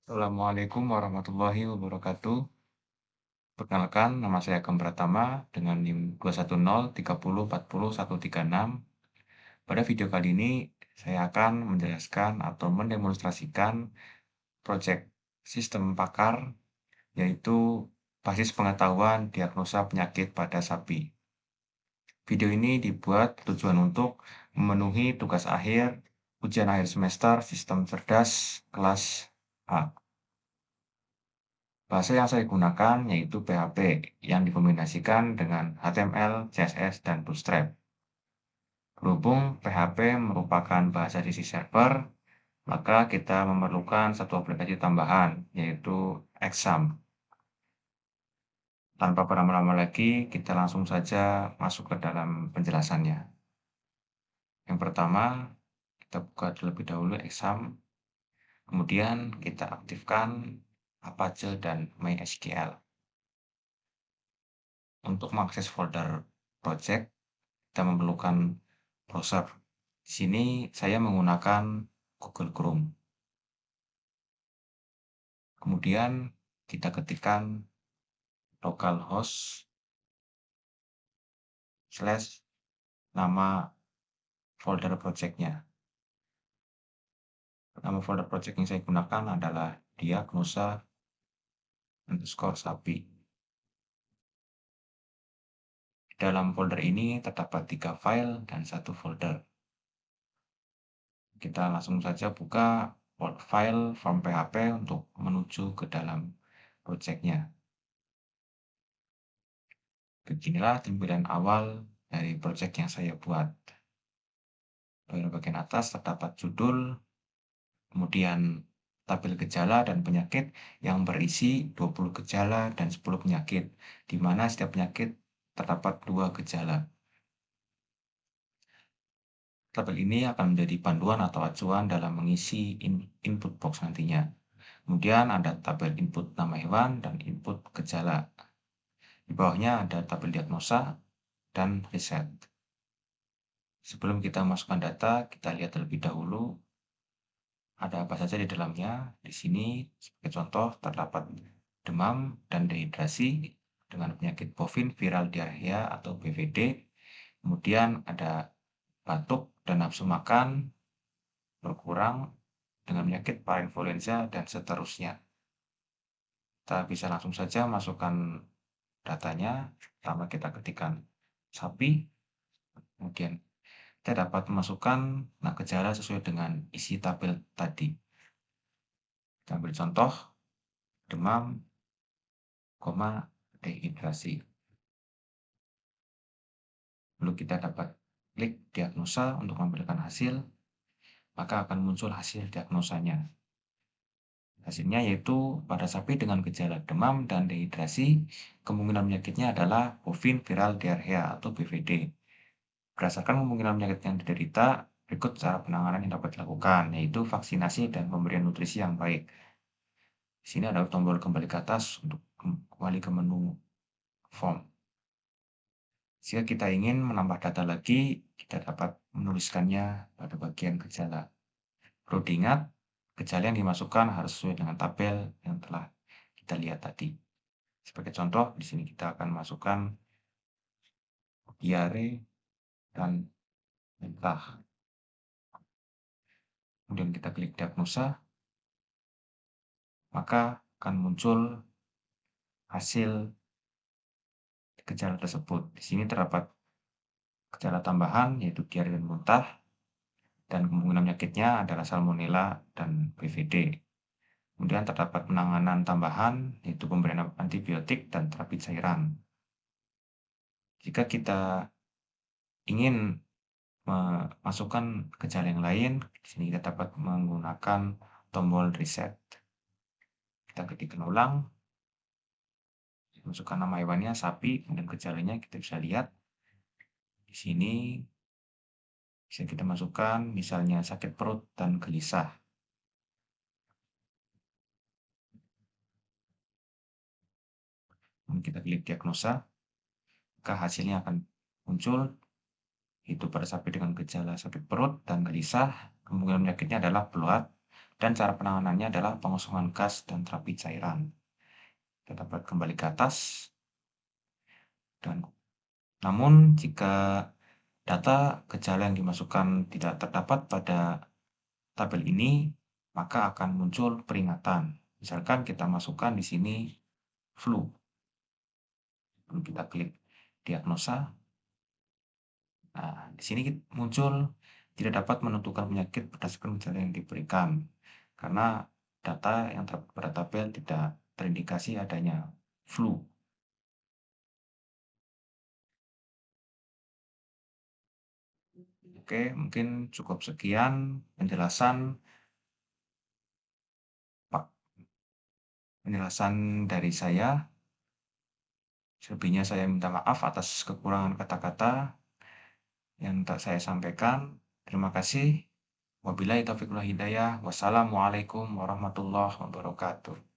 Assalamualaikum warahmatullahi wabarakatuh. Perkenalkan, nama saya Agam Pratama dengan NIM 21030404136. Pada video kali ini, saya akan menjelaskan atau mendemonstrasikan proyek sistem pakar, yaitu basis pengetahuan diagnosa penyakit pada sapi. Video ini dibuat tujuan untuk memenuhi tugas akhir ujian akhir semester sistem cerdas kelas A. Bahasa yang saya gunakan yaitu PHP yang dikombinasikan dengan HTML, CSS, dan Bootstrap. Berhubung PHP merupakan bahasa sisi server, maka kita memerlukan satu aplikasi tambahan, yaitu Exam. Tanpa berlama-lama lagi, kita langsung saja masuk ke dalam penjelasannya. Yang pertama, kita buka terlebih dahulu Exam, kemudian kita aktifkan Apache dan MySQL. Untuk mengakses folder project, kita memerlukan browser. Di sini saya menggunakan Google Chrome. Kemudian kita ketikkan localhost slash nama folder project-nya. Nama folder project yang saya gunakan adalah diagnosa_sapi. Dalam folder ini terdapat 3 file dan 1 folder. Kita langsung saja buka file from PHP untuk menuju ke dalam project-nya. Beginilah tampilan awal dari project yang saya buat. Pada bagian atas terdapat judul, kemudian tabel gejala dan penyakit yang berisi 20 gejala dan 10 penyakit, di mana setiap penyakit terdapat 2 gejala. Tabel ini akan menjadi panduan atau acuan dalam mengisi input box nantinya. Kemudian ada tabel input nama hewan dan input gejala. Di bawahnya ada tabel diagnosa dan riset. Sebelum kita masukkan data, kita lihat terlebih dahulu ada apa saja di dalamnya. Di sini, sebagai contoh, terdapat demam dan dehidrasi dengan penyakit bovin viral diarrhea atau BVD. Kemudian ada batuk dan nafsu makan berkurang dengan penyakit parainfluenza dan seterusnya. Kita bisa langsung saja masukkan datanya. Pertama kita ketikkan sapi, kemudian kita dapat memasukkan gejala sesuai dengan isi tabel tadi. Kita ambil contoh, demam, dehidrasi. Lalu kita dapat klik diagnosa untuk memberikan hasil, maka akan muncul hasil diagnosanya. Hasilnya yaitu pada sapi dengan gejala demam dan dehidrasi, kemungkinan penyakitnya adalah bovin viral diarrhea atau BVD. Berdasarkan kemungkinan penyakit yang diderita, berikut cara penanganan yang dapat dilakukan, yaitu vaksinasi dan pemberian nutrisi yang baik. Di sini ada tombol kembali ke atas untuk kembali ke menu form. Jika kita ingin menambah data lagi, kita dapat menuliskannya pada bagian gejala. Perlu diingat, gejala yang dimasukkan harus sesuai dengan tabel yang telah kita lihat tadi. Sebagai contoh, di sini kita akan masukkan diare dan muntah. Kemudian kita klik diagnosa, maka akan muncul hasil gejala tersebut. Di sini terdapat gejala tambahan yaitu diare dan muntah, dan kemungkinan penyakitnya adalah Salmonella dan BVD. Kemudian terdapat penanganan tambahan yaitu pemberian antibiotik dan terapi cairan. Jika kita ingin memasukkan gejala yang lain, di sini kita dapat menggunakan tombol reset. Kita ketikkan ulang, masukkan nama hewannya sapi, kemudian gejalanya kita bisa lihat di sini. Bisa kita masukkan misalnya sakit perut dan gelisah. Kita klik diagnosa, maka hasilnya akan muncul, itu pada sapi dengan gejala sakit perut dan gelisah, kemungkinan penyakitnya adalah peluat Dan cara penanganannya adalah pengosongan gas dan terapi cairan. Kita dapat kembali ke atas. Dan namun jika data gejala yang dimasukkan tidak terdapat pada tabel ini, maka akan muncul peringatan. Misalkan kita masukkan di sini flu. Lalu kita klik diagnosa. Nah, di sini muncul tidak dapat menentukan penyakit berdasarkan gejala yang diberikan. Karena data yang terdapat pada tabel tidak terindikasi adanya flu. Oke, mungkin cukup sekian penjelasan Pak, penjelasan dari saya. Selebihnya saya minta maaf atas kekurangan kata-kata yang tak saya sampaikan. Terima kasih. Wabillahi taufiq wal hidayah. Wassalamualaikum warahmatullahi wabarakatuh.